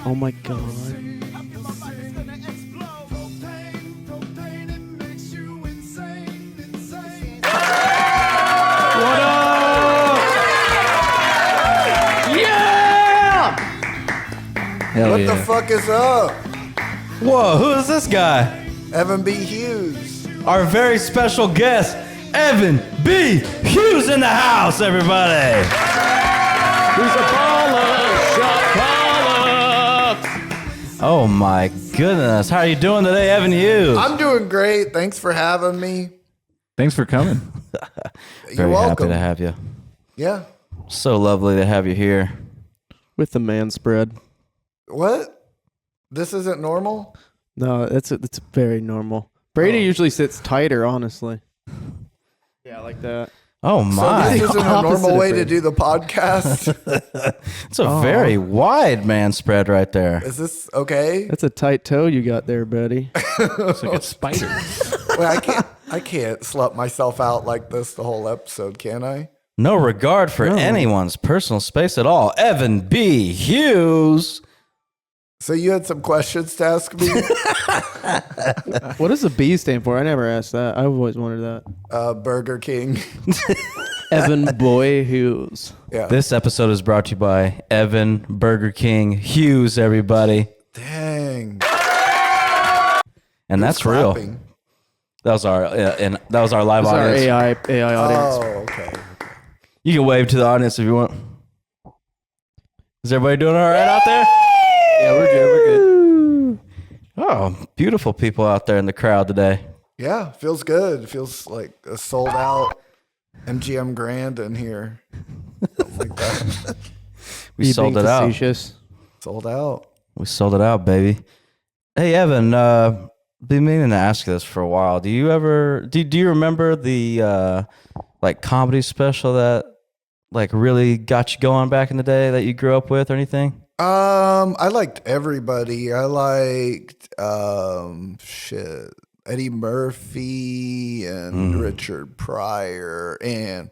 Oh my god. What up? Yeah! Hell What yeah. the fuck is up? Whoa, who is this guy? Evan B. Hughes. Our very special guest, Evan B. Hughes in the house, everybody. He's a baller, shot caller. Oh my goodness. How are you doing today, Evan Hughes? I'm doing great. Thanks for having me. Thanks for coming. You're very happy welcome. to have you. Yeah. So lovely to have you here. With the man spread. What? This isn't normal? No, it's very normal. Brady usually sits tighter, honestly. Yeah, like that. Oh So my. this isn't a Opposite normal of way to Brady. do the podcast. It's a very wide man spread right there. Is this okay? That's a tight toe you got there, buddy. It's like a spider. Well, I can't slut myself out like this the whole episode, can I? No regard for anyone's personal space at all. Evan B. Hughes. So you had some questions to ask me? What does the B stand for? I never asked that. I've always wondered that. Burger King. Evan Boy Hughes. Yeah. This episode is brought to you by Evan Burger King Hughes, everybody. Dang. And that's Who's real. clapping? That was our live This is our audience. AI audience. Oh, okay. You can wave to the audience if you want. Is everybody doing all right out there? Yeah, we're good. We're good. Oh, beautiful people out there in the crowd today. Yeah, feels good. Feels like a sold out MGM Grand in here. Something like that. We You sold being it out. facetious. Sold out. We sold it out, baby. Hey, Evan, been meaning to ask you this for a while. Do you remember the like comedy special that like really got you going back in the day that you grew up with or anything? I liked everybody. I liked Eddie Murphy and Richard Pryor and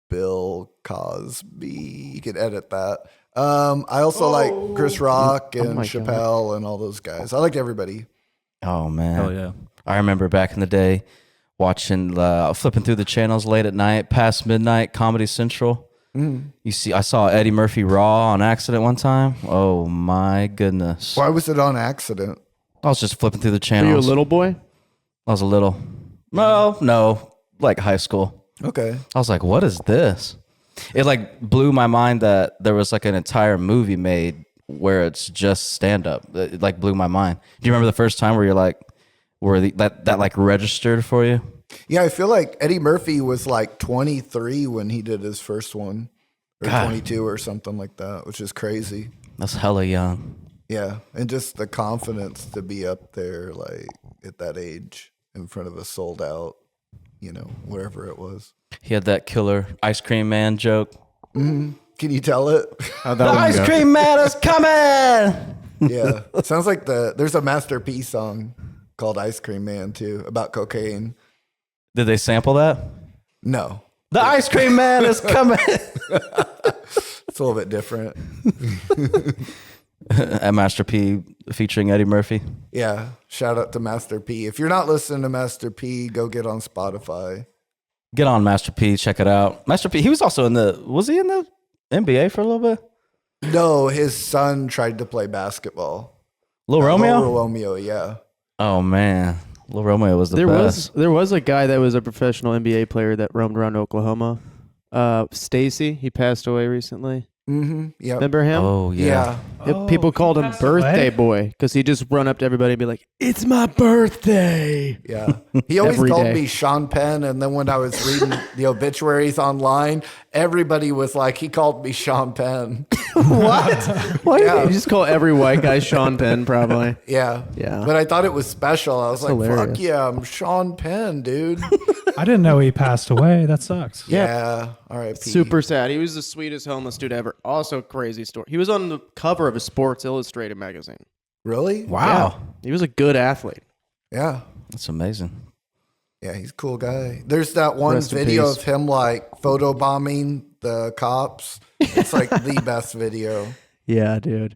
Bill Cosby. You could edit that. I also like Chris Rock and my God. Chappelle and all those guys. I liked everybody. Oh man. Hell yeah. I remember back in the day watching flipping through the channels late at night, past midnight, Comedy Central. I saw Eddie Murphy Raw on accident one time. Oh my goodness. Why was it on accident? I was just flipping through the Are channels. you a little boy? I was a little. No, like high school. Okay. I was like, what is this? It like blew my mind that there was like an entire movie made where it's just stand up. It like blew my mind. Do you remember the first time where you're like, that like registered for you? Yeah, I feel like Eddie Murphy was like 23 when he did his first one, or God. 22 or something like that, which is crazy. That's hella young. Yeah, and just the confidence to be up there, like at that age, in front of a sold out, wherever it was. He had that killer ice cream man joke. Can you tell it? How'd The that one ice go? cream man is coming. Yeah, it sounds like there's a Master P song called "Ice Cream Man" too about cocaine. Did they sample that? No, The ice cream man is coming. it's a little bit different. At Master P featuring Eddie Murphy. Yeah, shout out to Master P. If you're not listening to Master P, go get on Spotify. Get on Master P, check it out. Master P, was he in the NBA for a little bit? No, his son tried to play basketball. Lil Romeo? Lil Romeo, yeah. Oh man, Lil Romeo was the There best. was a guy that was a professional NBA player that roamed around Oklahoma. Stacy, he passed away recently. Mm-hmm. Yep. Remember him? Oh yeah. People called him passed Birthday away? Boy because he just run up to everybody and be like, "It's my birthday." Yeah. He always Every called day. me Sean Penn. And then when I was reading the obituaries online, everybody was like, he called me Sean Penn. What? Why Yeah. you just call every white guy Sean Penn? Probably. Yeah. Yeah. But I thought it was special. I was like, hilarious. fuck yeah, I'm Sean Penn, dude. I didn't know he passed away. That sucks. Yeah. R.I.P. Super sad. He was the sweetest homeless dude ever. Also, crazy story. He was on the cover of a Sports Illustrated magazine. Really? Wow. He was a good athlete. Yeah. That's amazing. Yeah, he's a cool guy. There's that one Rest in video peace. of him like photobombing the cops. It's like the best video. Yeah, dude.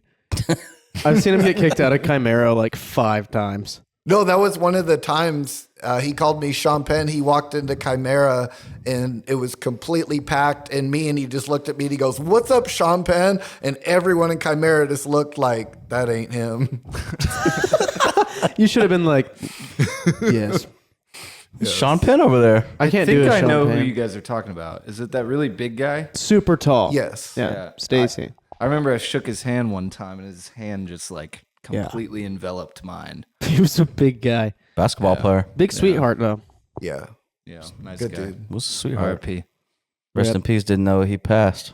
I've seen him get kicked out of Chimera like 5 times. No, that was one of the times he called me Sean Penn. He walked into Chimera and it was completely packed. And he just looked at me and he goes, "What's up, Sean Penn?" And everyone in Chimera just looked like, that ain't him. You should have been like, yes. Sean Penn over there. I can't think do a I Sean know Penn. who you guys are talking about. Is it that really big guy? Super tall. Yes. Yeah. Yeah. Stacy. I remember I shook his hand one time, and his hand just like Yeah. completely enveloped mine. He was a big guy. Basketball player. Big sweetheart, though. Yeah. Yeah, nice Good guy. dude. Was a sweetheart. R.I.P. Rest Yep. in peace. Didn't know he passed.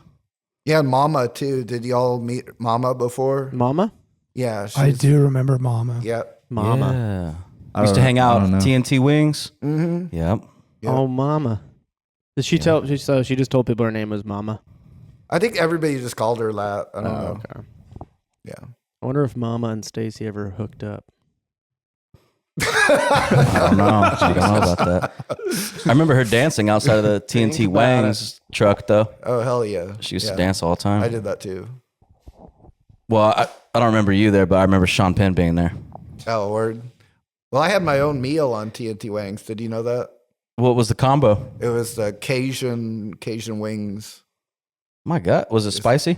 Yeah, and Mama too. Did y'all meet Mama before? Mama? Yeah. I she's- do remember Mama. Yep. Mama. Yeah. Used to hang out don't know. TNT Wings. Mm-hmm. Yep. Yep. Oh, Mama. Did she tell? She just told people her name was Mama. I think everybody just called her that. I don't know. Okay. Yeah. I wonder if Mama and Stacy ever hooked up. I don't know. I don't know about that. I remember her dancing outside of the TNT Think about Wings truck, though. Oh, hell yeah. She used Yeah. to dance all the time. I did that too. Well, I don't remember you there, but I remember Sean Penn being there. Oh, word. Well, I had my own meal on TNT Wings. Did you know that? What was the combo? It was the Cajun wings. My God. Was it spicy?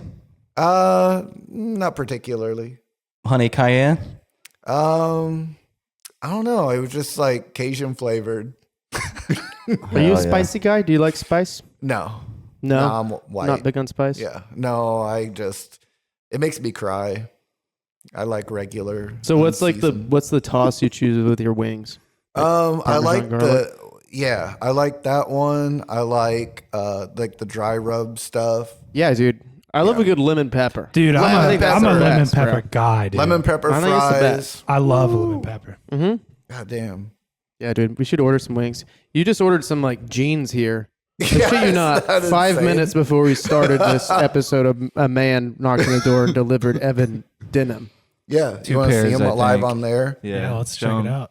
Not particularly. Honey cayenne? I don't know. It was just like Cajun flavored. Are you Hell a yeah. spicy guy? Do you like spice? No. No. No, I'm white. Not big on spice? Yeah. No, it makes me cry. I like regular. So what's like unseasoned. what's the toss you choose with your wings? I Parmesan like garlic? I like that one. I like the dry rub stuff. Yeah, dude. I love a good lemon pepper. Dude, I I'm think a, that's I'm the a lemon best, pepper bro. guy, dude. Lemon pepper I think it's the fries. best. I love lemon pepper. Mm-hmm. God damn. Yeah, dude. We should order some wings. You just ordered some like jeans here. I shit you Yes, not. that is 5 insane. minutes before we started this episode, a man knocked on the door and delivered Evan denim. Yeah. Two You want to see pairs, him I live think. on there? Yeah, let's check it out.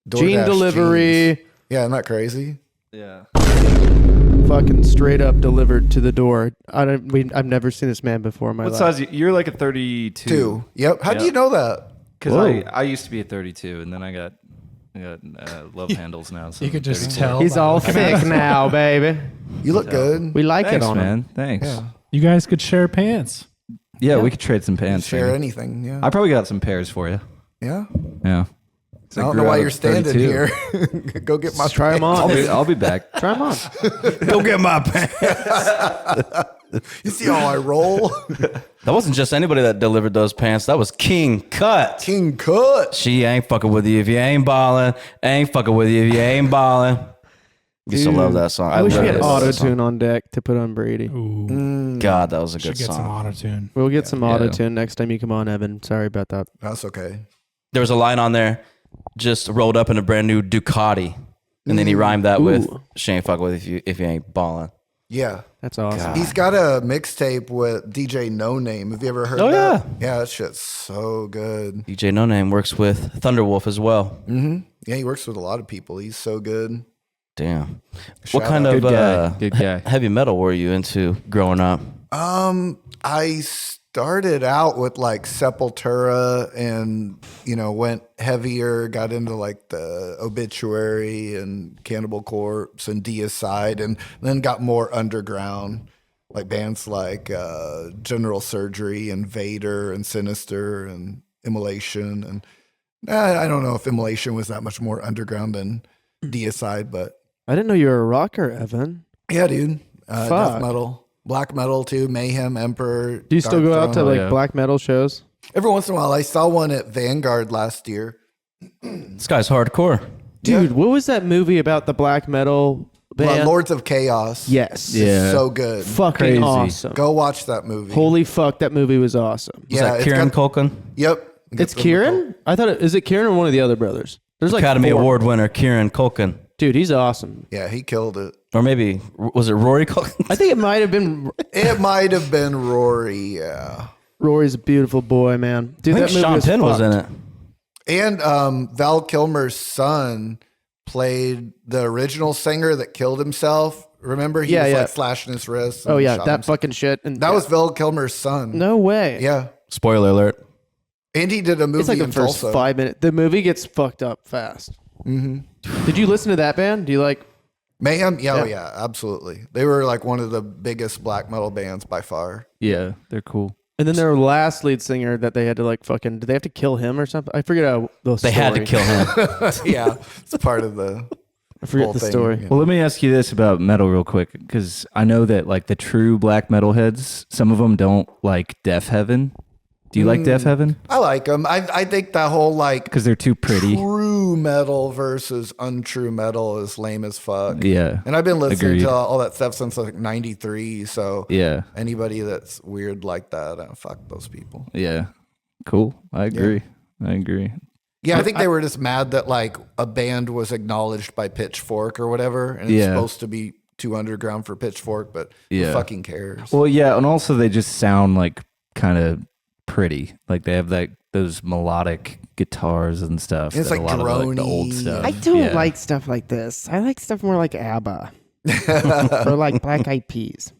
Jean DoorDash delivery, jeans. Yeah, isn't that crazy? Yeah. fucking straight up delivered to the door. I've never seen this man before in my What life. size? You're like a 32. Two. Yep. How do Yep. you know that? Because Whoa. I used to be a 32, and then I got love handles now. So You could just 32. tell. He's by all looking at thick us. now, baby. You look good. We like Thanks, it on him. man. Thanks. Yeah. You guys could share pants. Yeah, we could trade some pants. Share maybe. anything. Yeah. I probably got some pairs for you. Yeah. Yeah. I don't know why you're standing here. Go get my Let's try 'em on. I'll be back. Try him on. Go get my pants. You see how I roll? That wasn't just anybody that delivered those pants. That was King Cut. King Cut. She ain't fucking with you if you ain't balling. Ain't fucking with you if you ain't balling. Used to love that song. I wish we had literally love that auto tune on deck to put on Brady. Ooh, song. God, that was a should good get some song. auto tune. We'll get some Yeah. auto tune next time you come on, Evan. Sorry about that. That's okay. There was a line on there, just rolled up in a brand new Ducati, and then he rhymed that with Ooh. "She ain't fucking with you if you ain't balling." Yeah. That's awesome. God. He's got a mixtape with DJ No Name. Have you ever heard Oh, that? Yeah, that shit's so good. DJ No Name works with Thunderwolf as well. Mm-hmm. Yeah, he works with a lot of people. He's so good. Damn. Shout What kind out. of Good guy. Good guy. heavy metal were you into growing up? I started out with like Sepultura and, went heavier, got into like the Obituary and Cannibal Corpse and Deicide, and then got more underground. like bands like General Surgery and Vader and Sinister and Immolation. And I don't know if Immolation was that much more underground than Deicide, but I didn't know you were a rocker, Evan. yeah, dude. Death Fuck. metal, black metal too, Mayhem, Emperor. Do you still Dark go out to Throne. like black metal shows? Every once in a while? I saw one at Vanguard last year. This guy's hardcore. Dude, what was that movie about the black metal band? Lords of Chaos. Yes. It's so good. Fucking Crazy. awesome. Go watch that movie. Holy fuck, that movie was awesome. Was that Kieran Culkin? Yep. It's Kieran? I thought is it Kieran or one of the other brothers? There's like Academy 4. Award winner Kieran Culkin. Dude, he's awesome. Yeah, he killed it. Or maybe, was it Rory Culkin? I think it might have been It might have been Rory, yeah. Rory's a beautiful boy, man. Dude, I that think movie Sean Penn was in fucked. it. And Val Kilmer's son played the original singer that killed himself. Remember? He was like slashing his wrists. Oh and yeah, shot that himself. fucking shit. And That was Val Kilmer's son. no way. Yeah. Spoiler alert. And he did a movie It's like the in first Tulsa. 5 minutes. The movie gets fucked up fast. Mm-hmm. Did you listen to that band? Do you like? Mayhem? Yeah, yeah, absolutely. They were like one of the biggest black metal bands by far. Yeah, they're cool. And then their last lead singer that they had to like fucking. Did they have to kill him or something? I forget how the They story. had to kill him. Yeah, it's part of the I forget whole the thing, story. yeah. Well, let me ask you this about metal real quick, because I know that like the true black metal heads, some of them don't like Death Heaven. Do you like Death Heaven? I like them. I think that whole like Because they're too pretty. true metal versus untrue metal is lame as fuck. Yeah. And I've been listening Agreed. to all that stuff since like 93. So Yeah. anybody that's weird like that, fuck those people. Yeah. Cool. I agree. I agree. Yeah, I think they were just mad that like a band was acknowledged by Pitchfork or whatever. And it's Yeah. supposed to be too underground for Pitchfork, but who Yeah. fucking cares? Well, yeah, and also they just sound like kind of pretty. Like they have like those melodic guitars and stuff. It's that like a lot of like, the old droney. stuff. I don't Yeah. like stuff like this. I like stuff more like ABBA or like Black Eyed Peas.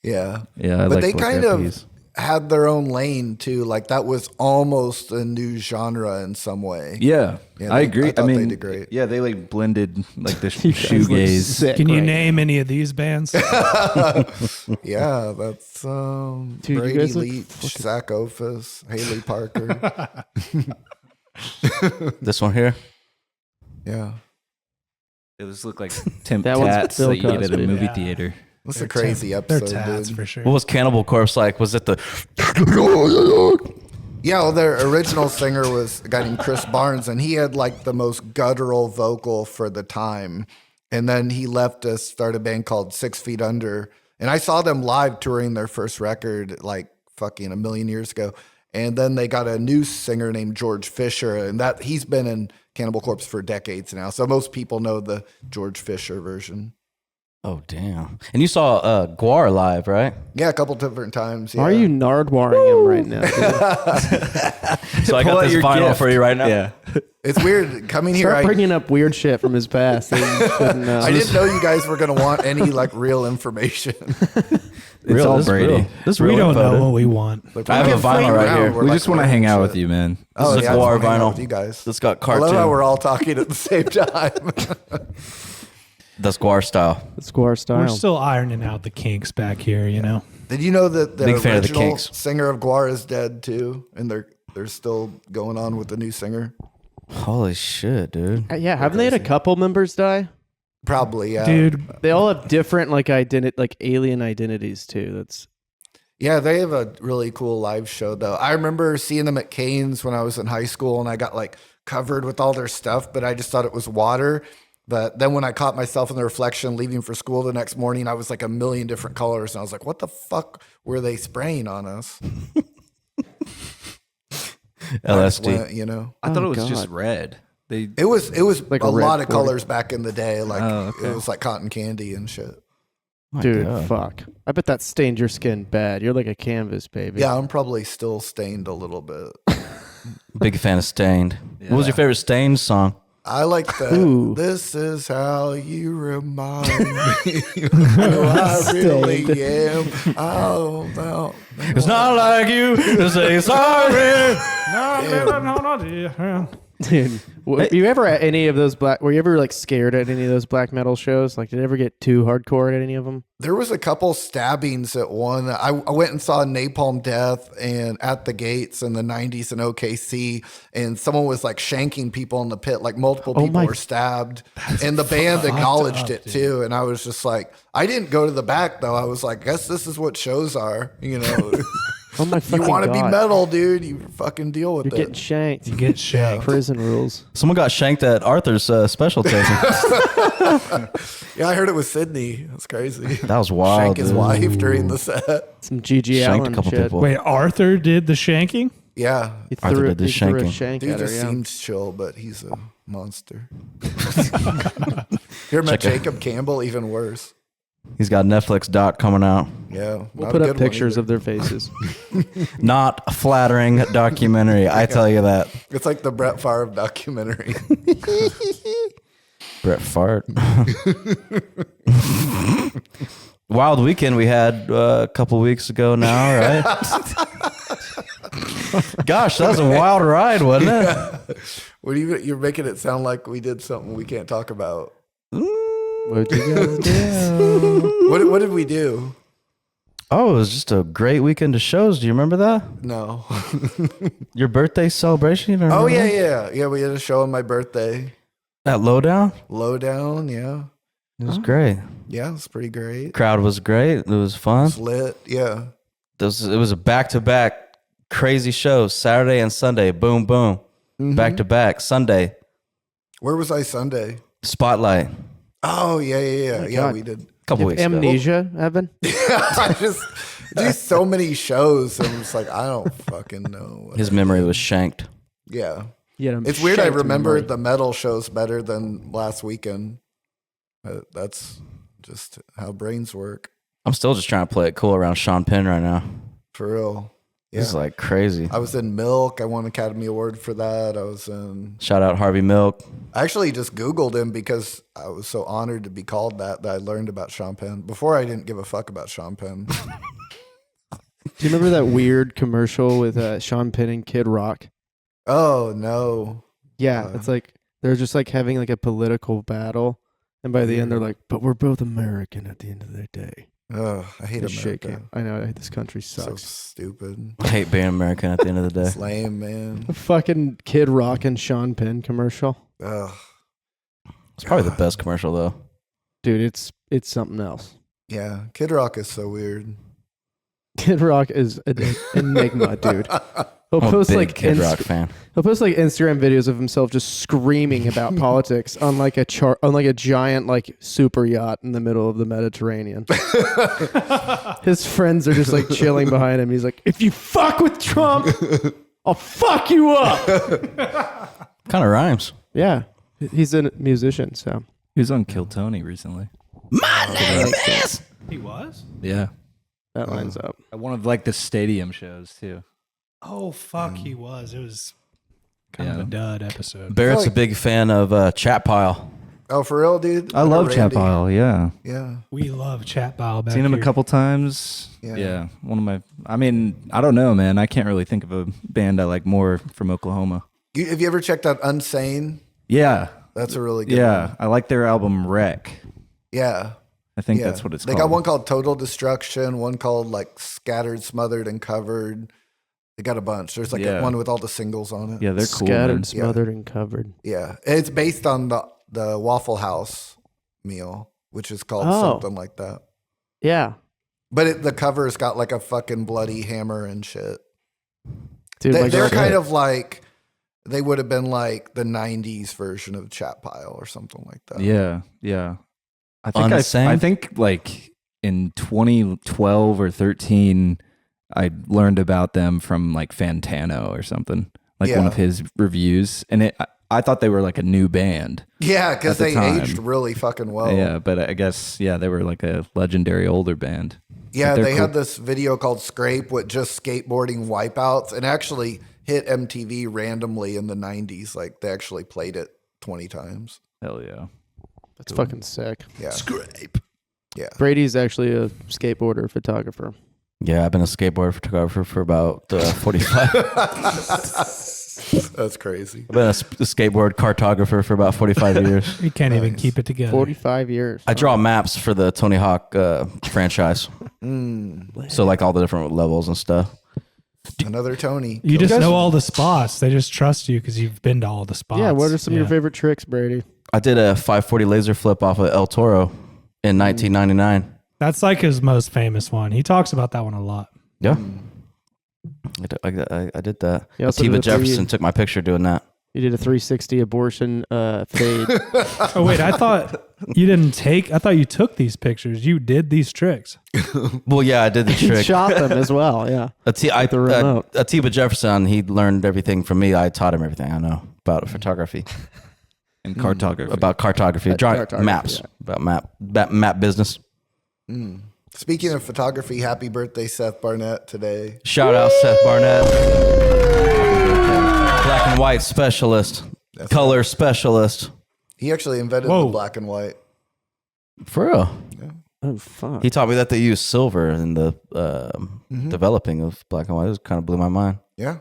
Yeah. Yeah, I But like they Black kind Eyed of Peas. had their own lane too. Like that was almost a new genre in some way. Yeah, Yeah, I they- agree. I thought mean, they did great. Yeah, they like blended like the You guys look shoegaze. sick Can you right name any of these bands? Yeah, that's Dude, you Brady guys look Leach, Zach Ophis, Haley Parker. This one here. Yeah. It was look like Temp That one's Tats Bill that you get at a Cosby. movie Yeah. theater. That's a crazy They're episode, tats dude. for sure. What was Cannibal Corpse like? Was it the... Yeah, well, their original singer was a guy named Chris Barnes, and he had like the most guttural vocal for the time. And then he left us, started a band called 6 Feet Under. And I saw them live touring their first record like fucking a million years ago. And then they got a new singer named George Fisher, and that he's been in Cannibal Corpse for decades now. So most people know the George Fisher version. Oh, damn. And you saw Guar live, right? Yeah, a couple different times. Why are yeah. you nardwaring him right now? Dude? So I Pull got out this your vinyl gift. for you right now. Yeah. It's weird coming here. Start bringing up weird shit from his past. That you shouldn't know. I didn't know you guys were going to want any like real information. It's all this is Brady. real. This is we real don't info, know dude. what we want. Like, I have we're a vinyl playing right around, here. we're, We like, just want to learning hang out shit. with you, man. This Oh, is yeah, a I just Guar wanna hang out vinyl. with you guys. It's got I cartoon. love how we're all talking at the same time. That's Guar style. The Square style. We're still ironing out the kinks back here, you know. Did you know that the Big fan of the original Kinks. singer of Guar is dead too, and they're still going on with the new singer? Holy shit, dude. Yeah, haven't they had a couple members die? Probably, yeah. Dude, They all have different like alien identities too. That's Yeah, they have a really cool live show though. I remember seeing them at Cane's when I was in high school, and I got like covered with all their stuff, but I just thought it was water. But then when I caught myself in the reflection leaving for school the next morning, I was like a million different colors, and I was like, "What the fuck were they spraying on us?" I just LSD. went, you know. I thought Oh, it was just God. red. They It was Like a a red lot of 40. colors back in the day. Like Oh, okay. it was like cotton candy and shit. My dude, God. fuck. I bet that stained your skin bad. You're like a canvas, baby. Yeah, I'm probably still stained a little bit. Big fan of Stained. What was your favorite Stained song? I like that. Ooh. This is how you remind me who I really am. Oh, no. It's not like you to say sorry. Dude, were you ever at any of those were you ever like scared at any of those black metal shows? Like, did it ever get too hardcore at any of them? There was a couple stabbings at one. I went and saw Napalm Death and At the Gates in the 90s in OKC, and someone was like shanking people in the pit. Like multiple people were stabbed, and the band acknowledged it too. And I was just like, I didn't go to the back though. I was like, guess this is what shows are, you know. Oh my fucking You want to be God. metal, dude. You fucking deal with You're it. getting shanked. You get shanked. Prison rules. Someone got shanked at Arthur's special tasting. Yeah, I heard it was Sydney. That's crazy. That was wild. Shank his dude. wife during the set. Some GG Shanked Allen a couple shit. people. Wait, Arthur did the shanking? Yeah. He Arthur threw, did the he threw a shanking. shank Dude at her, just yeah. seems chill, but he's a monster. You ever met Jacob Campbell? Even worse. He's got Netflix doc coming out. Yeah. We'll not put a up good one pictures either. of their faces. Not a flattering documentary. I tell you that. It's like the Brett Favre documentary. Brett Fart. Wild weekend we had a couple weeks ago now, right? Gosh, that was a wild ride, wasn't it? What do you're making it sound like we did something we can't talk about. What'd you guys do? What did we do? Oh, it was just a great weekend of shows. Do you remember that? No. Your birthday celebration? You don't Oh remember yeah, that? yeah. Yeah, we had a show on my birthday. That Lowdown? Lowdown, yeah. It was great. Yeah, it's pretty great. Crowd was great. It was fun. It's lit, yeah. It was a back-to-back crazy show. Saturday and Sunday. Boom, boom. Mhm. Back-to-back. Sunday. Where was I Sunday? Spotlight. Oh yeah, my yeah. God. We did. Couple You weeks have ago. amnesia, Evan? I just do so many shows. And I'm just like, I don't fucking know. what His I memory did. was shanked. Yeah. Yeah, It's weird. I remember the metal shows better than last weekend. That's just how brains work. I'm still just trying to play it cool around Sean Penn right now. For real. Yeah. This is like crazy. I was in Milk. I won an Academy Award for that. I was in. Shout out Harvey Milk. I actually just Googled him because I was so honored to be called that I learned about Sean Penn. Before I didn't give a fuck about Sean Penn. Do you remember that weird commercial with Sean Penn and Kid Rock? Oh no. Yeah, it's like they're just like having like a political battle, and by the end they're like, "But we're both American at the end of the day." Ugh, I hate Just America. shaking. I know this country So sucks. stupid. I hate being American at the end of the day. It's lame, man. The fucking Kid Rock and Sean Penn commercial, Ugh. It's probably the best commercial though. dude. It's something else. Yeah. Kid Rock is so weird. Kid Rock is an enigma, dude. He'll I'm a post big like Kid Rock fan. He'll post like Instagram videos of himself just screaming about politics on like a giant like super yacht in the middle of the Mediterranean. His friends are just like chilling behind him. He's like, "If you fuck with Trump, I'll fuck you up." Kind of rhymes. Yeah, he's a musician, so He was on Kill Tony recently. He was? Yeah. that lines up. At one of like the stadium shows too. Oh, fuck, he was. It was kind of Yeah. a dud episode. Barrett's a big fan of Chat Pile. Oh, for real, dude? I love Randy. Chat Pile, yeah. Yeah. We love Chat Bow back Seen him here. a couple times. Yeah. Yeah. One of my I mean, I don't know, man. I can't really think of a band I like more from Oklahoma. Have you ever checked out Unsane? Yeah. That's a really good Yeah. one. I like their album Wreck. Yeah. I think Yeah. that's what it's They called. got one called Total Destruction, one called like Scattered, Smothered, and Covered. They got a bunch. There's like Yeah. one with all the singles on it. Yeah, they're cool. Scattered, Man. smothered, and covered. Yeah. It's based on the Waffle House meal, which is called Oh. something like that. Yeah, But the cover's got like a fucking bloody hammer and shit. dude. They're my girl- kind of like, they would have been like the 90s version of Chat Pile or something like that. Yeah, yeah. I think Unsane? I think like in 2012 or 13, I learned about them from like Fantano or something, like one Yeah. of his reviews, and I thought they were like a new band. Yeah, because At the they time. aged really fucking well. Yeah, but I guess they were like a legendary older band. Yeah, They're they cool. had this video called Scrape with just skateboarding wipeouts and actually hit MTV randomly in the 90s. Like they actually played it 20 times. Hell yeah. That's fucking sick. Yeah. Scrape. Yeah. Brady's actually a skateboarder photographer. Yeah, I've been a skateboard photographer for about 45. That's crazy. I've been a skateboard cartographer for about 45 years. You can't even keep it together. 45 years. I draw maps for the Tony Hawk franchise. So like all the different levels and stuff. Another Tony. You just know all the spots. They just trust you because you've been to all the spots. Yeah, what are some of your favorite tricks, Brady? I did a 540 laser flip off of El Toro in 1999. That's like his most famous one. He talks about that one a lot. Yeah. I did that. You also Atiba did a Jefferson took my picture doing that. You did a 360 abortion fade. Oh, wait, I thought you took these pictures. You did these tricks. Well, yeah, I did the You trick. shot them as well, yeah. the remote. Atiba Jefferson, he learned everything from me. I taught him everything I know about photography. And cartography. About cartography, drawing cartography, maps, yeah. about map business. Speaking of photography, happy birthday, Seth Barnett, today. Shout out Seth Barnett, black and white specialist, color specialist. He actually invented the black and white. For real. Oh, fuck. He taught me that they use silver in the developing of black and white. It was kind of blew my mind. Yeah.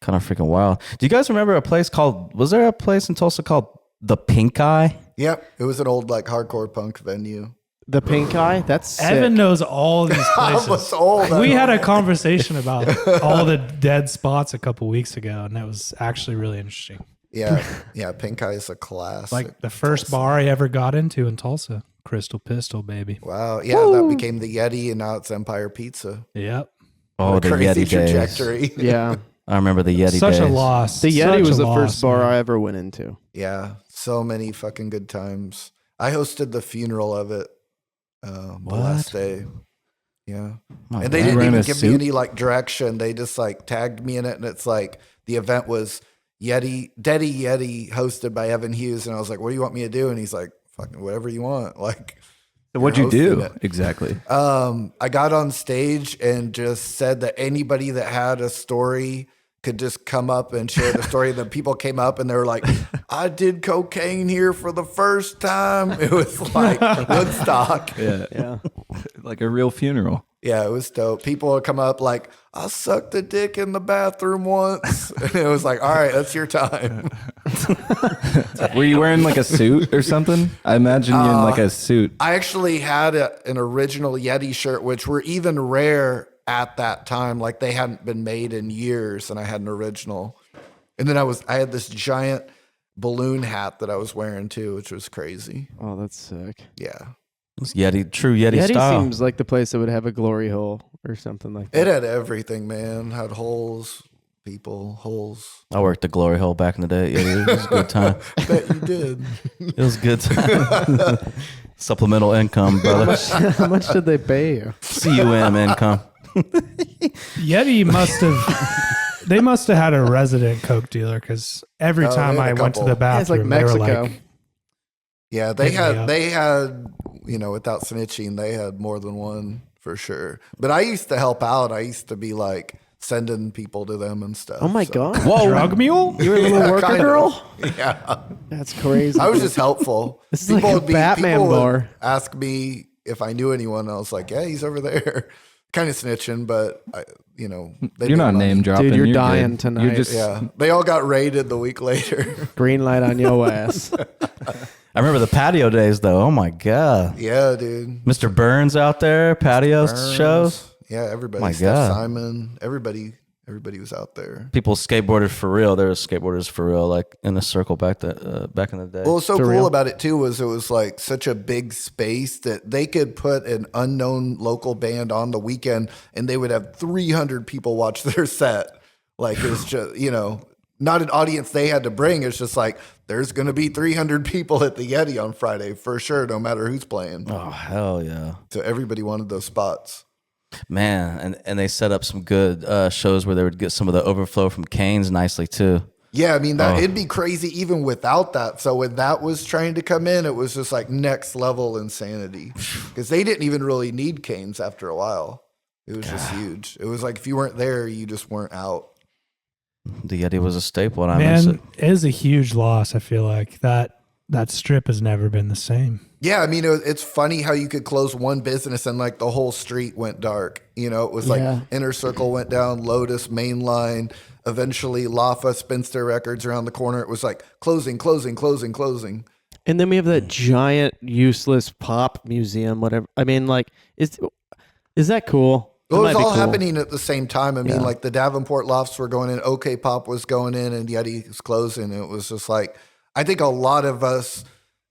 Kind of freaking wild. Do you guys remember a place was there a place in Tulsa called the Pink Eye? Yep. It was an old like hardcore punk venue. The Pink Eye? That's sick. Evan knows all these places. I was old. We had a conversation about all the dead spots a couple weeks ago, and that was actually really interesting. Yeah. Yeah. Pink Eye is a class. Like the first bar I ever got into in Tulsa, Crystal Pistol, baby. Wow. Yeah. That became the Yeti, and now it's Empire Pizza. Yep. Oh, What the a crazy Yeti days. trajectory. Yeah. I remember the Yeti Such days. a loss. The Yeti Such was a the loss, first bar man. I ever went into. Yeah. So many fucking good times. I hosted the funeral of it the last day. Yeah. My And they God. didn't wearing even a give me suit? any like direction. They just like tagged me in it. And it's like the event was Daddy Yeti hosted by Evan Hughes. And I was like, what do you want me to do? And he's like, fucking whatever you want. Like, What'd you hosting do? it. Exactly. I got on stage and just said that anybody that had a story could just come up and share the story. The people came up and they were like, I did cocaine here for the first time. It was like Woodstock. Yeah. Yeah. Like a real funeral. Yeah, it was dope. People would come up like, I sucked a dick in the bathroom once. And it was like, all right, that's your time. Were you wearing like a suit or something? I imagine you in like a suit. I actually had an original Yeti shirt, which were even rare at that time. Like they hadn't been made in years, and I had an original. And then I had this giant balloon hat that I was wearing too, which was crazy. Oh, that's sick. Yeah. It's true Yeti Yeti style. seems like the place that would have a glory hole or something like It that. had everything, man. Had holes, people, holes. I worked the glory hole back in the day. Yeah, it was a good time. Bet you did. It was a good time. Supplemental income, brother. How much did they pay you? CUM income. Yeti must have. They must have had a resident coke dealer because every Oh, they time had a I went to couple. the Yeah, it's like bathroom, they were Mexico. like, Yeah, they Hit me up. had, without snitching, they had more than one for sure. But I used to help out. I used to be like sending people to them and stuff. Oh my so- God. Whoa. drug mule? You were a little Yeah, worker kind of. girl? Yeah. That's crazy. I was just helpful. This is like a Batman people would bar. ask me if I knew anyone. I was like, yeah, he's over there. Kind of snitching, but they You're made not money. name dropping. you're good. dying tonight. You're just Yeah, they all got raided the week later. Green light on your ass. I remember the patio days, though. Oh, my God. Yeah, dude. Mr. Burns out there, patio Burns. shows. Yeah, everybody. My Steph God. Simon. Everybody was out there. People skateboarded for real. There was skateboarders for real, like in a circle back in the day. What was so For cool real? about it too was it was like such a big space that they could put an unknown local band on the weekend and they would have 300 people watch their set. Like it's just, not an audience they had to bring. It's just like there's going to be 300 people at the Yeti on Friday for sure, no matter who's playing. Oh, hell yeah. So everybody wanted those spots. Man, and they set up some good shows where they would get some of the overflow from Canes nicely, too. Yeah, I mean, it'd be crazy even without that. So when that was trying to come in, it was just like next level insanity because they didn't even really need Canes after a while. It was just huge. It was like if you weren't there, you just weren't out. The Yeti was a staple, and I miss Man, it. it is a huge loss. I feel like that strip has never been the same. Yeah, I mean, it's funny how you could close one business and like the whole street went dark. It was like Yeah. Inner Circle went down, Lotus, Mainline, eventually Lafa Spinster Records around the corner. It was like closing. And then we have that giant useless pop museum, whatever. I mean, like, is that cool? It was might be all cool. happening at the same time. I mean, Yeah. like the Davenport Lofts were going in, OK Pop was going in, and Yeti was closing. It was just like, I think a lot of us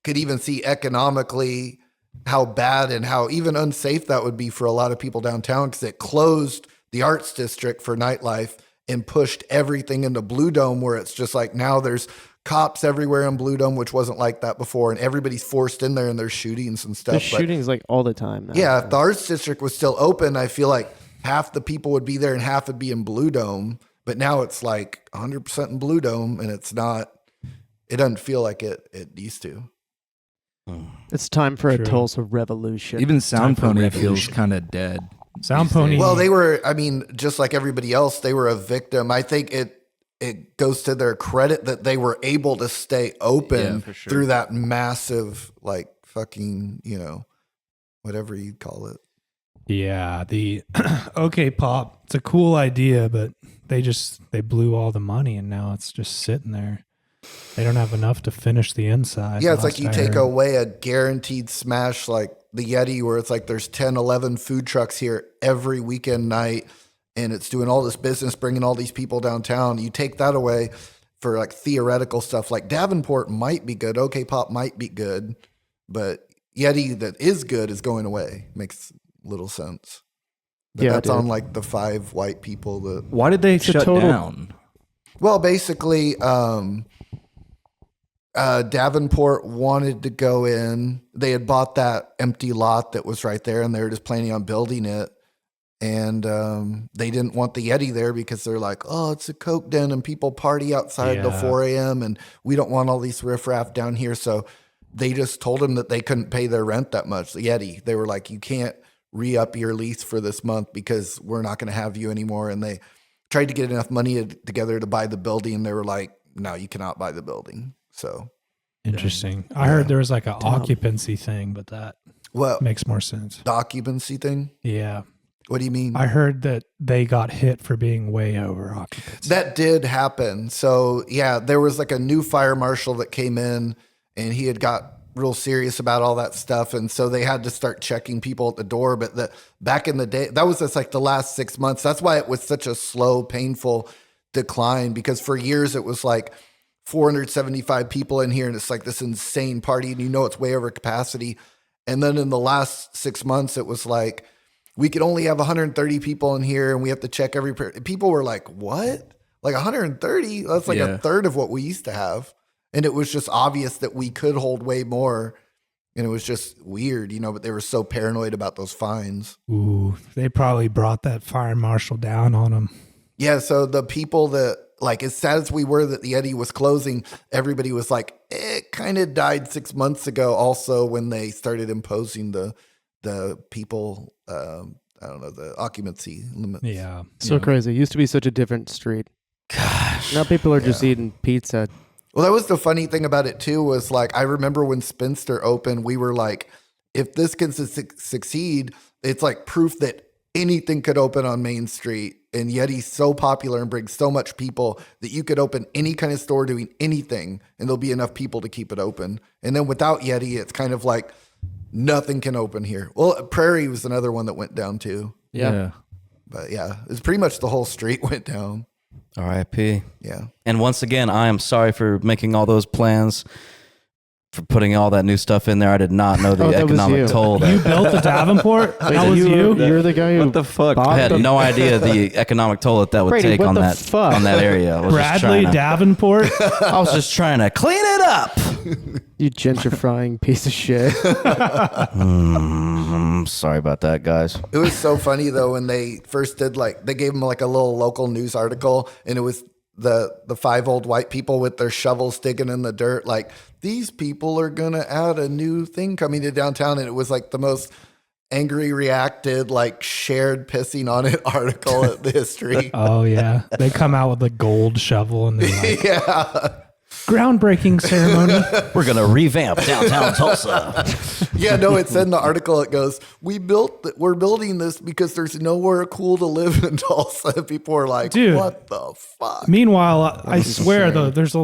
could even see economically how bad and how even unsafe that would be for a lot of people downtown, because it closed the arts district for nightlife and pushed everything into Blue Dome, where it's just like now there's cops everywhere in Blue Dome, which wasn't like that before, and everybody's forced in there and there's shootings and stuff. There's shootings like all the time now. Yeah, if the arts district was still open, I feel like half the people would be there and half would be in Blue Dome. But now it's like 100% in Blue Dome, and it's not. It doesn't feel like it used to. It's time for a True. Tulsa revolution. Even Sound Time for Pony feels revolution. kind of dead. Sound Pony. Well, they were. I mean, just like everybody else, they were a victim. I think it goes to their credit that they were able to stay open Yeah, for sure. through that massive, like fucking, whatever you call it. Yeah, the OK Pop. It's a cool idea, but they blew all the money, and now it's just sitting there. They don't have enough to finish the inside. Yeah, it's like last you I take heard. away a guaranteed smash like the Yeti, where it's like there's 10, 11 food trucks here every weekend night, and it's doing all this business, bringing all these people downtown. You take that away for like theoretical stuff. Like Davenport might be good, OK Pop might be good, but Yeti that is good is going away. Makes little sense. But Yeah, that's dude. on like the 5 white people that. Why did they a shut total- down? Well, basically, Davenport wanted to go in. They had bought that empty lot that was right there, and they were just planning on building it. And they didn't want the Yeti there because they're like, oh, it's a coke den and people party outside till Yeah. 4 a.m. and we don't want all these riffraff down here. So they just told him that they couldn't pay their rent that much. The Yeti, they were like, you can't re-up your lease for this month because we're not going to have you anymore. And they tried to get enough money together to buy the building. And they were like, no, you cannot buy the building. So Interesting. I heard there was like an occupancy thing, but that what makes more sense. the occupancy thing? Yeah. What do you mean? I heard that they got hit for being way over occupancy. That did happen. So yeah, there was like a new fire marshal that came in, and he had got real serious about all that stuff. And so they had to start checking people at the door. But back in the day, that was just like the last 6 months. That's why it was such a slow, painful decline, because for years it was like 475 people in here, and it's like this insane party, and it's way over capacity. And then in the last 6 months, it was like, we could only have 130 people in here, and we have to check every people were like, what? Like 130? That's like a third of what we used to have. And it was just obvious that we could hold way more. And it was just weird, but they were so paranoid about those fines. Ooh, they probably brought that fire marshal down on them. Yeah. So the people that, like, as sad as we were that the Yeti was closing, everybody was like, it kind of died 6 months ago. Also, when they started imposing the people, I don't know, the occupancy limits. Yeah. So crazy. It used to be such a different street. Gosh. Now people are just eating pizza. Well, that was the funny thing about it too, was like, I remember when Spinster opened, we were like, if this can succeed, it's like proof that anything could open on Main Street. And Yeti's so popular and brings so much people that you could open any kind of store doing anything, and there'll be enough people to keep it open. And then without Yeti, it's kind of like nothing can open here. Well, Prairie was another one that went down too. Yeah. But yeah, it's pretty much the whole street went down. R.I.P. Yeah. And once again, I am sorry for making all those plans, for putting all that new stuff in there. I did not know the Oh, that was economic you. toll. You That built the Davenport? That was you. you? You're the guy who. What the fuck? bought I had the- no idea the economic toll that would Brady, take what on the that fuck? on that area. I was just Bradley trying to- Davenport? I was just trying to clean it up. You gentrifying piece of shit. Sorry about that, guys. It was so funny though when they first did, like, they gave them like a little local news article, and it was the 5 old white people with their shovels digging in the dirt, like, these people are gonna add a new thing coming to downtown. And it was like the most angry reacted, like, shared pissing on it article at the history. Oh, yeah. They come out with a gold shovel and they're like, Yeah. Groundbreaking ceremony. We're gonna revamp downtown Tulsa. Yeah, no, it's in the article. It goes, we're building this because there's nowhere cool to live in Tulsa. People are like, Dude. what the fuck? Meanwhile, I swear though, there's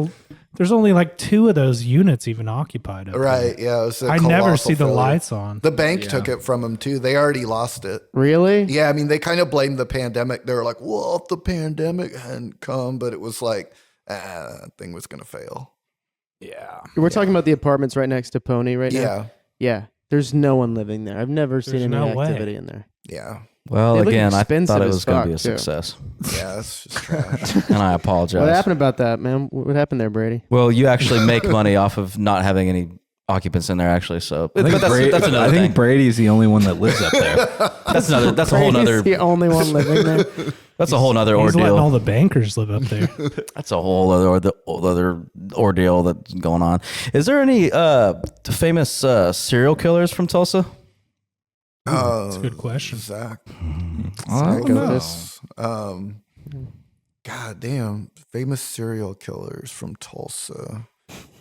only like 2 of those units even occupied. Up Right, yeah. It was a there. I never colossal see the failure. lights on. The bank took it from them too. They already lost it. Really? Yeah, I mean, they kind of blamed the pandemic. They were like, well, if the pandemic hadn't come, but it was like, that thing was going to fail. Yeah. We're talking about the apartments right next to Pony right now. Yeah, Yeah. There's no one living there. I've never seen There's any no way. activity in there. yeah, Well, They look again, I expensive thought it as was gonna be a fuck, too. success, yeah, it's just trash. and I apologize. What happened about that, man? What happened there, Brady? Well, you actually make money off of not having any occupants in there, actually. So, but that's another I thing. think Brady's the only one that lives up there. That's a whole Brady's nother. the only one living there. That's a whole nother He's letting all ordeal. the bankers live up there. That's a whole other ordeal that's going on. Is there any famous serial killers from Tulsa? That's a good question. Zach. I don't know. God damn, famous serial killers from Tulsa.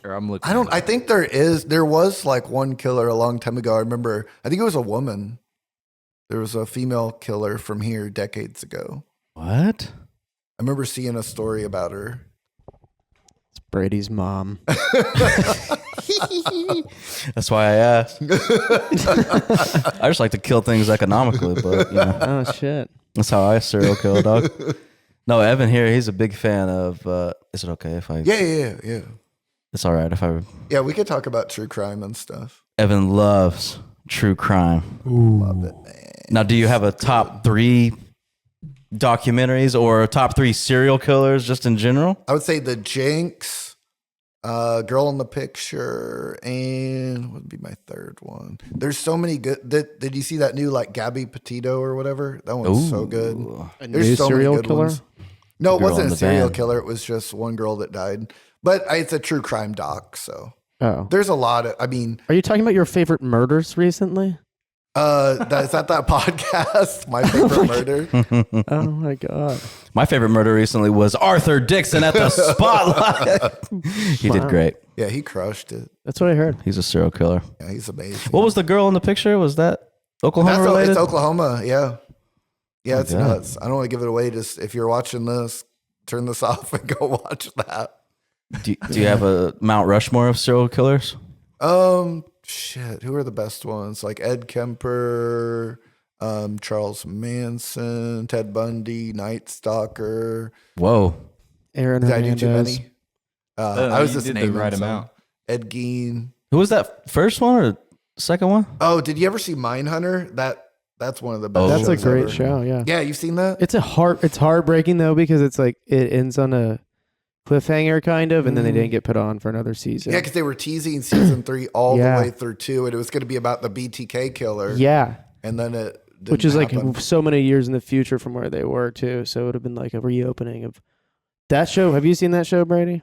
Here, I'm looking. I think there was like one killer a long time ago. I remember, I think it was a woman. There was a female killer from here decades ago. What? I remember seeing a story about her. It's Brady's mom. That's why I asked. I just like to kill things economically, but you know, Oh shit. that's how I serial kill, dog. No, Evan here, he's a big fan of. Is it okay if I? Yeah. It's all right if I. Yeah, we could talk about true crime and stuff. Evan loves true crime. Love it, man. Now, do you have a top 3 documentaries or top 3 serial killers just in general? I would say the Jinx, Girl in the Picture, and what would be my third one? There's so many good. Did you see that new like Gabby Petito or whatever? That one's so good. A There's new so many serial good killer? ones. No, it Girl wasn't in a the serial van. killer. It was just one girl that died. But it's a true crime doc. So Oh. there's a lot of. I mean, Are you talking about your favorite murders recently? is that podcast? My favorite murder. Oh my god. My favorite murder recently was Arthur Dixon at the Spotlight. He did Wow. great. Yeah, he crushed it. That's what I heard. He's a serial killer. Yeah, he's amazing. What was the girl in the picture? Was that Oklahoma related? It's Oklahoma. Yeah, it's God. nuts. I don't want to give it away. Just if you're watching this, turn this off and go watch that. Do you have a Mount Rushmore of serial killers? Shit. Who are the best ones? Like Ed Kemper, Charles Manson, Ted Bundy, Night Stalker. Whoa. Aaron Did I do Hernandez. too many? I was just did the naming right some. amount. Ed Gein. Who was that first one or second one? Oh, did you ever see Mindhunter? That's one of the best. That's a shows great ever. show, yeah. Yeah, you've seen that? It's heartbreaking though because it's like it ends on a cliffhanger kind of, and then they didn't get put on for another season. Yeah, because they were teasing season 3 all Yeah. the way through 2, and it was going to be about the BTK killer. Yeah. And then it didn't Which is happen. like so many years in the future from where they were too. So it would have been like a reopening of that show. Have you seen that show, Brady?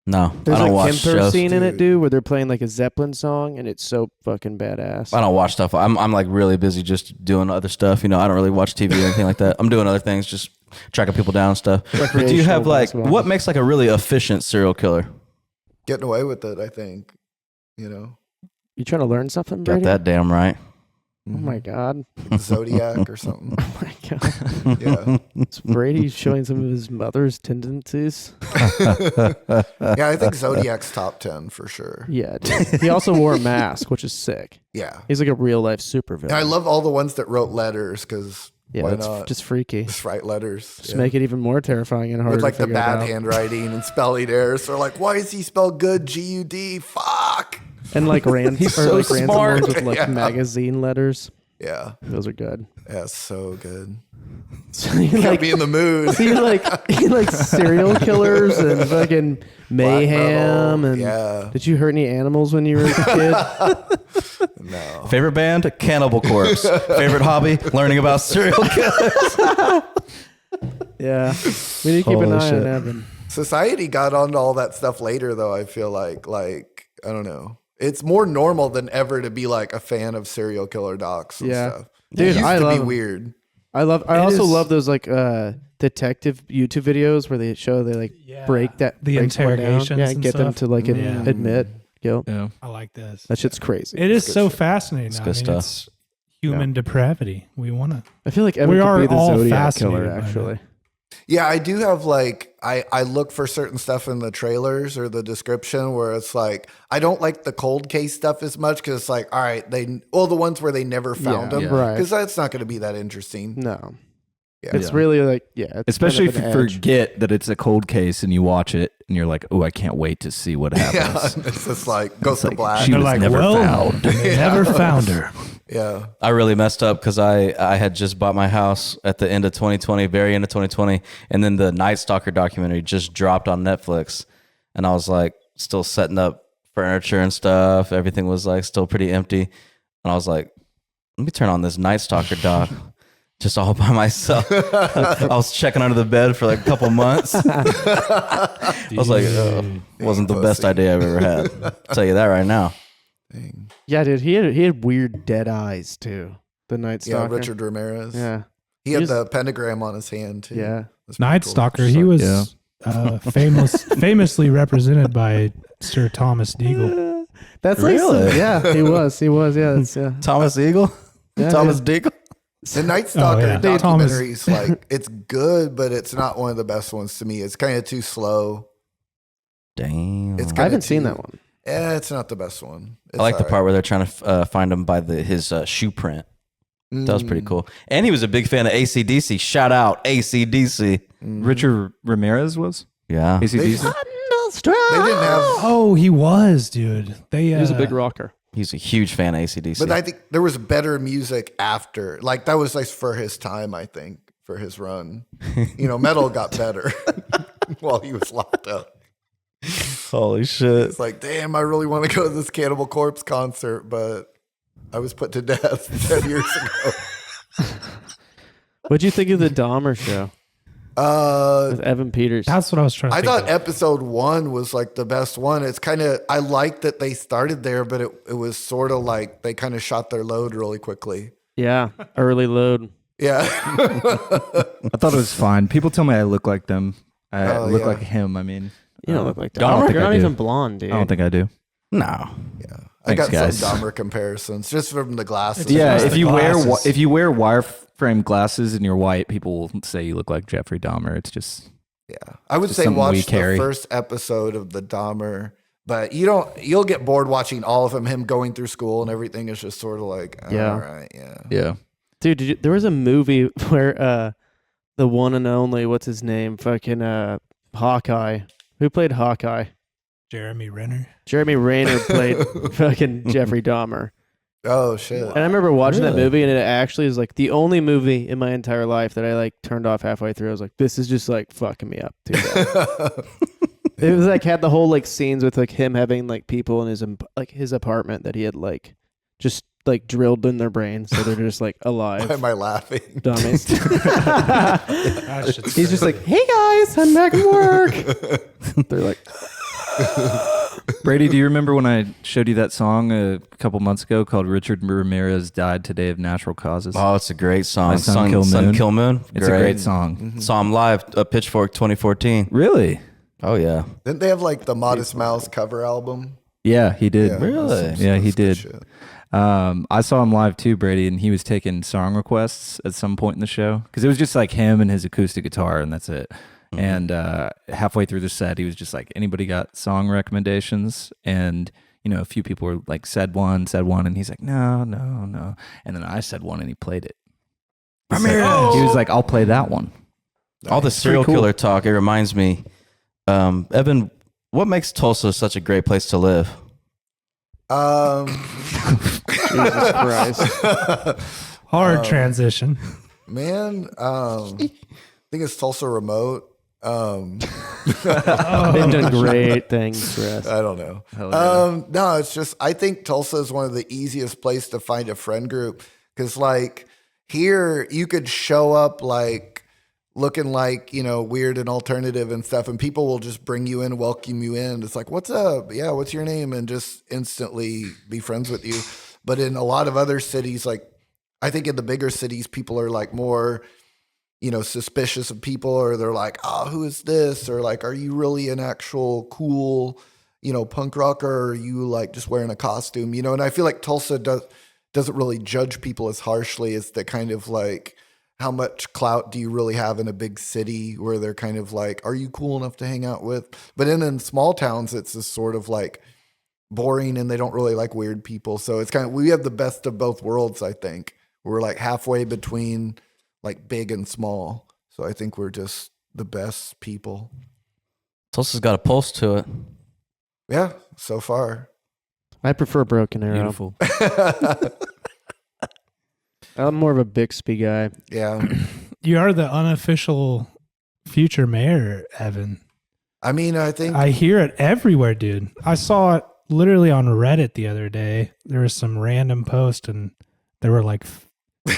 No, There's I don't a watch Kemper shows. scene in it, Dude. dude, where they're playing like a Zeppelin song, and it's so fucking badass. I don't watch stuff. I'm like really busy just doing other stuff. You know, I don't really watch TV or anything like that. I'm doing other things, just tracking people down and stuff. But do you have Recreational like basketball. what makes like a really efficient serial killer? Getting away with it, I think. You know? You trying to learn something, Got Brady? that damn right. Oh my god. Zodiac or something. Oh my god. Yeah. Is Brady showing some of his mother's tendencies? Yeah, I think Zodiac's top 10 for sure. Yeah, dude. He also wore a mask, which is sick. Yeah. He's like a real life supervillain. And I love all the ones that wrote letters because Yeah, why that's not? just freaky. Just write letters. Just make it even more terrifying and harder with like to the figure bad out. handwriting and spelling errors. So like, why is he spelled good? G-U-D? Fuck. And like He's or so like random smart. ones with like Yeah. magazine letters. Yeah. Those are good. That's so good. So you Gotta like be in the mood. so you like serial killers and fucking mayhem metal, and yeah. did you hurt any animals when you were a kid? No. Favorite band? Cannibal Corpse. Favorite hobby? Learning about serial killers. Yeah. We need to keep an Holy eye shit. on Evan. Society got onto all that stuff later, though. I feel like I don't know. It's more normal than ever to be like a fan of serial killer docs and Yeah. stuff. Dude, it used I to love be 'em. weird. I also love those like detective YouTube videos where they break the break someone down. interrogations Yeah, and get them stuff. to like admit guilt. Yeah. I like this. That shit's crazy. It is so fascinating. It's I good mean, stuff. it's human depravity. We want to. I feel like Evan We could are be the all Zodiac killer. fascinated by Actually, Yeah, I do have like I look for certain stuff in the trailers or the description where it's like I don't like the cold case stuff as much because it's like all right the ones where they never found them right. because that's not going to be that interesting. no. Yeah. It's really like it's Especially kind if of you an edge. forget that it's a cold case and you watch it and you're like, oh, I can't wait to see what Yeah, happens. it's just like Ghost of like, Black. she They're was like, never well, found. they never found her. Yeah, I really messed up because I had just bought my house at the end of 2020, very end of 2020, and then the Night Stalker documentary just dropped on Netflix, and I was like still setting up furniture and stuff. Everything was like still pretty empty, and I was like, let me turn on this Night Stalker doc. Just all by myself. I was checking under the bed for like a couple months. I was like, wasn't the best idea I've ever had. I'll tell you that right now. Dang. Yeah, dude, he had weird dead eyes too. The Night Yeah, Stalker. Richard Ramirez. Yeah, he had He's- the pentagram on his hand too. yeah. That's pretty Night cool. Stalker. He was Yeah. famously represented by Sir Thomas Deagle. That's Really? like yeah, he was. Yeah, that's, yeah. Thomas Eagle? Yeah, Thomas dude. Deagle? The Night Stalker yeah. documentary is like it's good, but it's not one of the best ones to me. It's kind of too slow. Damn. It's I kinda haven't seen too- that one. Yeah, it's not the best one. I like the It's part where they're trying to find him by his shoe print. alright. That was pretty cool. And he was a big fan of AC/DC. Shout out AC/DC. Richard Ramirez was? Yeah. AC/DC? They didn't have, Oh, he was, dude. They He was a big rocker. He's a huge fan of AC/DC. but I think there was better music after. Like that was like for his time. I think for his run, metal got better while he was locked up. Holy shit. It's like, damn, I really want to go to this Cannibal Corpse concert, but I was put to death 10 years ago. What'd you think of the Dahmer show with Evan Peters? That's what I was trying to I think thought of. episode 1 was like the best one. It's kind of, I like that they started there, but it was sort of like they kind of shot their load really quickly. Yeah, early load. Yeah. I thought it was fine. People tell me I look like them. I Oh, look yeah. like him. I mean, You don't look like I don't Dahmer. think You're I not do. even blonde, dude. I don't think I do. No. Yeah. I Thanks, got guys. some Dahmer comparisons just from the glasses. Yeah, just if the you glasses. if you wear wireframe glasses and you're white, people will say you look like Jeffrey Dahmer. It's just Yeah. I would Just say something we watch the carry. first episode of the Dahmer, but you'll get bored watching all of him going through school and everything is just sort of like, Yeah. all right, yeah. yeah. Dude, there was a movie where the one and only, what's his name? Fucking Hawkeye. Who played Hawkeye? Jeremy Renner. Jeremy Rayner played fucking Jeffrey Dahmer. Oh shit. And I remember watching that Really? movie, and it actually is like the only movie in my entire life that I like turned off halfway through. I was like, this is just like fucking me up too bad. It was like had the whole like scenes with like him having like people in his apartment that he had like just like drilled in their brains, so they're just like Why alive am I laughing? dummies. That shit's He's just crazy. like, hey guys, I'm back at work. They're like, Brady, do you remember when I showed you that song a couple months ago called Richard Ramirez Died Today of Natural Causes? Oh, it's a great song. By Sun Kill Sun Moon. Kill Moon. It's a great song. Saw him live at Pitchfork 2014. Really? Oh, yeah. Didn't they have like the Modest Mouse cover album? Yeah, he did. Yeah, Really? that's- Yeah, he that's good did. shit. I saw him live too, Brady, and he was taking song requests at some point in the show because it was just like him and his acoustic guitar, and that's it. And halfway through the set, he was just like, "Anybody got song recommendations?" And a few people were like, "Said one," and he's like, "No." And then I said one, and he played it. He was like, "I'll play that one." All the serial killer talk, it reminds me, Evan, what makes Tulsa such a great place to live? Jesus Christ. hard transition. Man, I think it's Tulsa remote. They've done great things for us. I don't know. Hell yeah. No, it's just I think Tulsa is one of the easiest place to find a friend group because like here you could show up like looking like weird and alternative and stuff, and people will just bring you in, welcome you in. It's like, what's up? Yeah, what's your name? And just instantly be friends with you. But in a lot of other cities, like I think in the bigger cities, people are like more, suspicious of people, or they're like, oh, who is this? Or like, are you really an actual cool, punk rocker? Or are you like just wearing a costume? And I feel like Tulsa doesn't really judge people as harshly as the kind of like, how much clout do you really have in a big city, where they're kind of like, are you cool enough to hang out with? But in small towns, it's this sort of like boring, and they don't really like weird people. So it's kind of, we have the best of both worlds, I think. We're like halfway between like big and small. So I think we're just the best people. Tulsa's got a pulse to it. Yeah, so far. I prefer Broken Arrow. Beautiful. I'm more of a Bixby guy. Yeah. You are the unofficial future mayor, Evan. I mean, I think I hear it everywhere, dude. I saw it literally on Reddit the other day. There was some random post, and there were like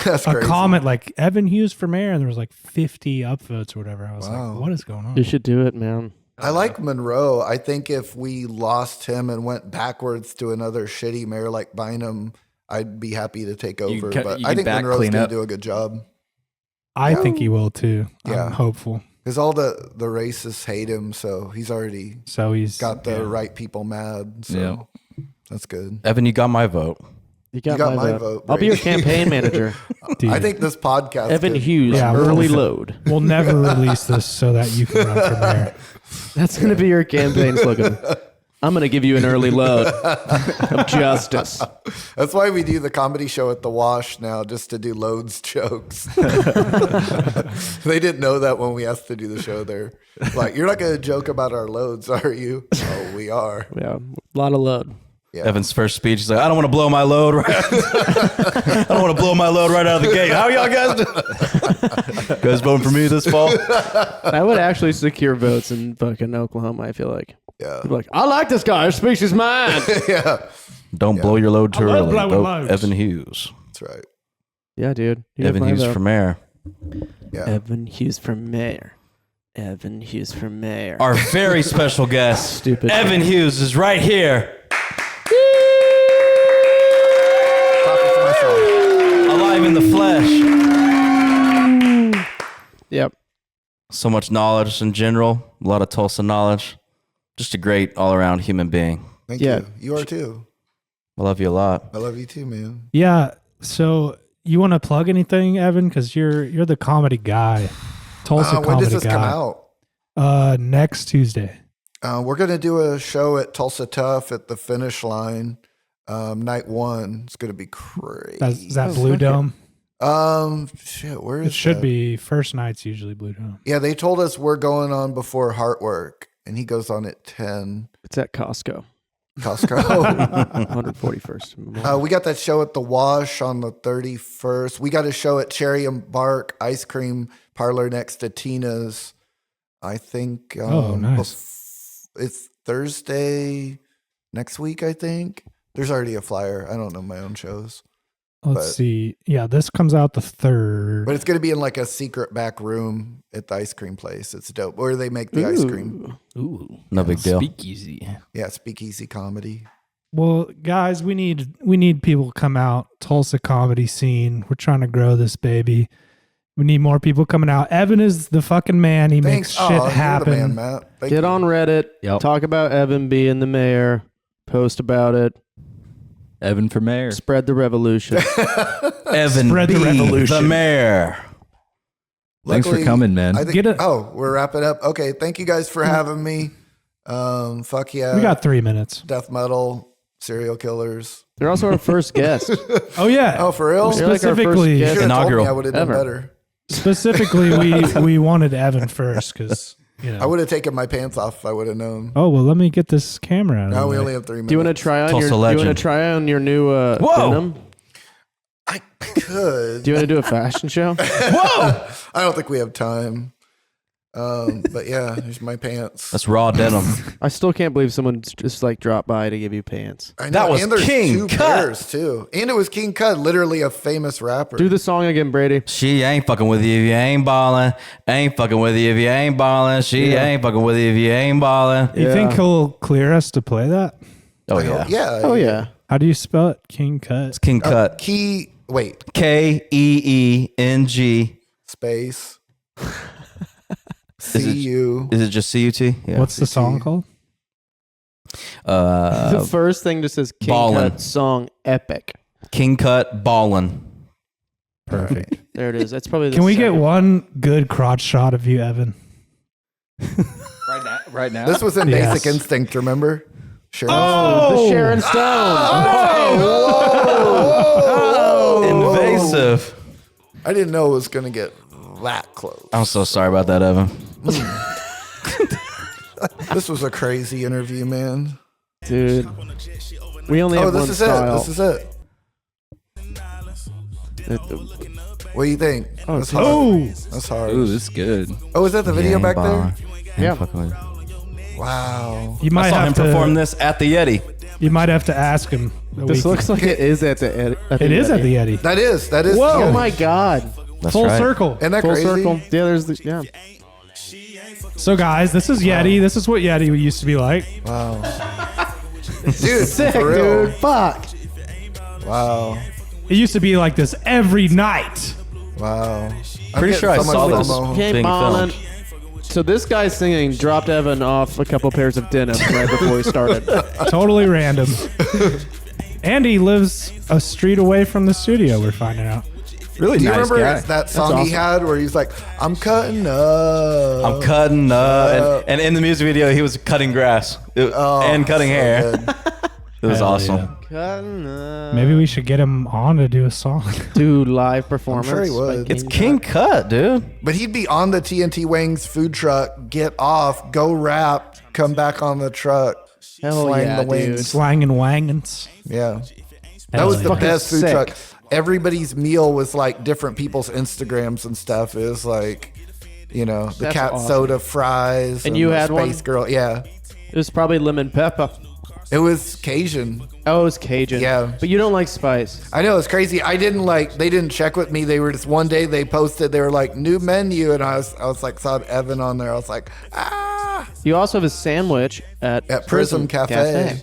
that's a crazy. comment like Evan Hughes for mayor, and there was like 50 upvotes or whatever. I was Wow. like, what is going on? You should do it, man. I like Monroe. I think if we lost him and went backwards to another shitty mayor like Bynum, I'd be happy to take over. But you I can think back Monroe's clean going up. to do a good job. I think he will too. Yeah. I'm hopeful. Because all the racists hate him, so he's already So he's got the right people mad. So that's good. Evan, you got my vote. You got, got my my vote. vote, I'll be your Brady. campaign manager. Dude, I think this podcast. Evan could- Hughes, Yeah, early we'll- load. we'll never release this so that you can run for mayor. That's going to be your campaign slogan. I'm going to give you an early load of justice. That's why we do the comedy show at the Wash now, just to do loads jokes. They didn't know that when we asked to do the show there. Like, you're not going to joke about our loads, are you? Oh, we are. Yeah, a lot of load. Yeah. Evan's first speech, he's like, I don't want to blow my load right I don't want to blow my load right out of the gate. How y'all guys doing? Guys voting for me this fall? I would actually secure votes in fucking Oklahoma, I feel like. Yeah. People are like, I like this guy. He speaks his mind. Yeah. Don't blow your load too I love early. blowing Vote loads. Evan Hughes. That's right. Yeah, dude. You have Evan my Hughes vote. for mayor. Yeah. Evan Hughes for mayor. Evan Hughes for mayor. Our very special guest, Stupid. Evan Hughes, is right here. Talking to myself. Alive in the flesh. Yep. So much knowledge in general, a lot of Tulsa knowledge. Just a great all-around human being. Thank Yeah. you. You are too. I love you a lot. I love you too, man. Yeah. So you want to plug anything, Evan? Because you're the comedy guy. Tulsa When comedy does this guy. come out? Next Tuesday. We're going to do a show at Tulsa Tough at the Finish Line. Night one. It's going to be crazy. Is that Blue Dome? Shit, where is It should that? be first night's usually Blue Dome. Yeah, they told us we're going on before Heartwork, and he goes on at 10. It's at Costco. Costco. 141st. We got that show at the Wash on the 31st. We got a show at Cherry and Bark Ice Cream Parlor next to Tina's. I think. Oh, nice. It's Thursday next week, I think. There's already a flyer. I don't know my own shows. Let's But- see. Yeah, this comes out the 3rd. But it's going to be in like a secret back room at the ice cream place. It's dope. Where they make the ice cream. Ooh. No big deal. Speakeasy. Yeah, speakeasy comedy. Well, guys, we need people to come out. Tulsa comedy scene. We're trying to grow this baby. We need more people coming out. Evan is the fucking man. He makes shit You're the happen. man, Matt. Thank Get you. on Reddit. Yep. Talk about Evan being the mayor. Post about it. Evan for mayor. Spread the revolution. Evan Spread the B, revolution. the mayor. Thanks for Luckily, coming, man. I think, Get it. we're wrapping up. Okay, thank you guys for having me. Fuck yeah. We got 3 minutes. death metal, serial killers. They're also our first guest. Oh yeah. Oh, for real? You're like our first Specifically, You guest. should have told me. Inaugural. I would have done Ever. better. specifically, we wanted Evan first because I would have taken my pants off if I would have known. Oh well, let me get this camera out. Now of we the only way. have 3 minutes. Do you want to try on Tulsa your? Do you want legend. to try on your new Whoa! denim? I could. Do you want to do a fashion show? I don't think we have time. But yeah, here's my pants. That's raw denim. I still can't believe someone just like dropped by to give you pants. I know, That was and there's King 2 Cut. pairs too, and it was King Cut, literally a famous rapper. Do the song again, Brady. She ain't fucking with you if you ain't ballin'. Ain't fucking with you if you ain't ballin'. She Yeah. ain't fucking with you if you ain't ballin'. You Yeah. think he'll clear us to play that? Oh yeah. yeah. Oh yeah. How do you spell it? King Cut. It's King Cut. Key Wait. Keeng. Space. Is it- CU. Is it just CUT? Yeah. What's the song called? The first thing just says King Ballin'. Cut song epic. King Cut Ballin'. Perfect. There it is. That's probably the Can we get second. one good crotch shot of you, Evan? Right now. This was in Yes. Basic Instinct, remember? Sure. The Sharon Stone. Invasive. I didn't know it was going to get that close. I'm so sorry about that, Evan. This was a crazy interview, man. Dude. We only have this one is style. it. This is it. What do you think? Oh, That's dude. hard. That's hard. Ooh, this is good. Oh, is that the video back there? Yeah. Wow. You I might saw him have to perform this at the Yeti. You might have to ask him. This looks like it is at the Eddie. It is at the Yeti. That is. Whoa, yeah. my God. That's Full right. circle. Isn't that Full crazy? circle. Yeah, there's the, yeah. So guys, this is Yeti. This is what Yeti used to be like. Wow. Dude, Sick, for real. dude. Fuck. Wow. It used to be like this every night. Wow. Pretty sure I saw this. Came Being on. filmed. So this guy singing dropped Evan off a couple pairs of denim right before he started. Totally random. And he lives a street away from the studio, we're finding out. Really Do you nice remember guy. that song he awesome. had where he's like, I'm cutting up. I'm cutting and in the music video, he was cutting grass and cutting so hair. good. It was Hell awesome. yeah. Cutting up. Maybe we should get him on to do a song. Do live performance. sure he would. by It's King Cut, dude. But he'd be on the TNT Wings food truck, get off, go rap, come back on the truck, Hell slang yeah, the dude. wings. Slangin' wangins. Yeah. That Hell was the yeah. best food Sick. truck. Everybody's meal was like different people's Instagrams and stuff. It was like, the That's cat awesome. soda fries. And you the had one? Space Girl. Yeah. It was probably lemon pepper. It was Cajun. Oh, it was Cajun. Yeah. But you don't like spice. I know, it's crazy. They didn't check with me. They were just one day they posted, they were like, new menu. And I was like, saw Evan on there. I was like, You also have a sandwich at Prism Cafe.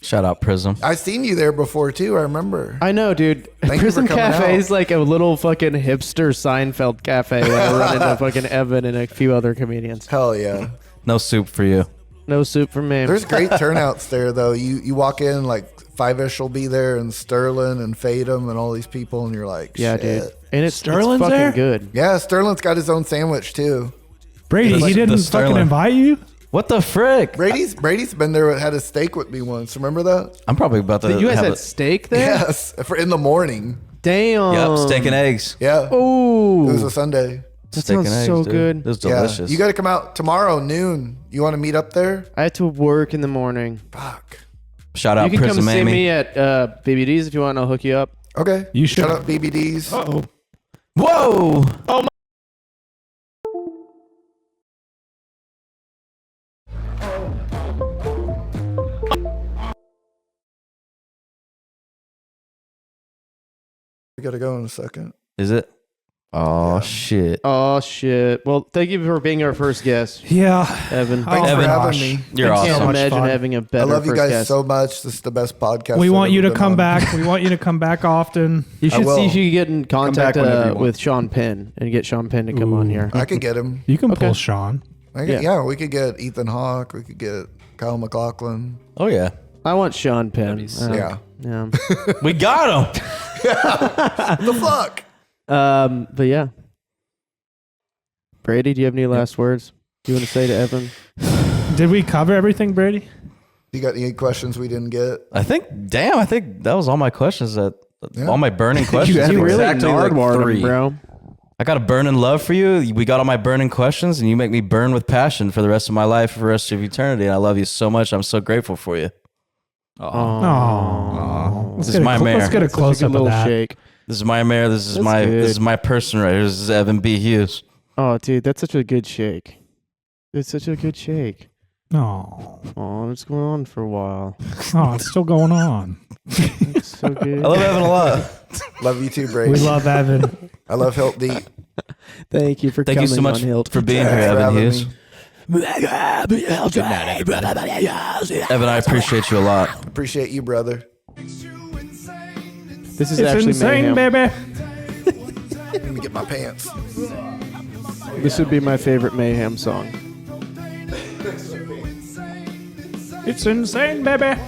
Shout out Prism. I've seen you there before too. I remember. I know, dude. Thank you Prism for coming Cafe out. is like a little fucking hipster Seinfeld cafe where I run into fucking Evan and a few other comedians. Hell yeah. No soup for you. No soup for me. There's great turnouts there though. You walk in like 5-ish will be there and Sterling and Fatum and all these people and you're like, Yeah, shit. dude. And it's Sterling's fucking there? good. Yeah, Sterling's got his own sandwich too. Brady, It's like he didn't the fucking Sterling. invite you? What the frick? Brady's been there, had a steak with me once. Remember that? I'm probably about to You guys have had a, steak there? Yes, for in the morning. Damn. Yep, steak and eggs. Yeah, Ooh. it was a Sunday. That Steak sounds and eggs, so dude. good. It was Yeah, delicious. you got to come out tomorrow noon. You want to meet up there? I had to work in the morning. Fuck. Shout You out can come Prism see Amy. me at BBD's if you want. I'll hook you up. Okay. You should. Shut up, BBDs. Uh-oh. Whoa! We got to go in a second. Is it? Oh shit! Oh, shit. Well, thank you for being our first guest, Yeah. Evan. Thanks Evan. for having gosh. me. You're I awesome. can't So much imagine fun. having a I better love you first guys guest. so much. This is the best podcast. We I've want you ever to been come on. back. We want you to come back often. You should will. see if you can get in contact back whenever you want. with Sean Penn and get Sean Penn to come on here. I could get him. You can Okay. pull Sean. Yeah. We could get Ethan Hawke. We could get Kyle MacLachlan. Oh yeah, I want Sean Penn. Yeah. Yeah. we got him. The fuck? But yeah. Brady, do you have any last words you want to say to Evan? Did we cover everything, Brady? You got any questions we didn't get? I think that was all my questions. Yeah. All my burning questions. You really exactly like nardwared him, 3. bro. I got a burning love for you. We got all my burning questions, and you make me burn with passion for the rest of my life, for the rest of eternity. And I love you so much. I'm so grateful for you. Oh. This is my mayor. Let's get a Such a close good up of little that. shake. This is my mayor. This is That's my good. this is my person right here. This is Evan B. Hughes. Oh, dude, that's such a good shake. It's such a good shake. Oh. Oh, it's going on for a while. Oh, it's still going on. It's so good. I love Evan a lot. Love you too, Brady. We love Evan. I love HILT Deep. Thank you for Thank coming you so much on Hilt. for being here, Thanks for Evan having Hughes. me. Evan, I appreciate you a lot. Appreciate you, brother. This is It's actually insane, mayhem. baby. Let me get my pants. This would be my favorite mayhem song. It's insane, baby.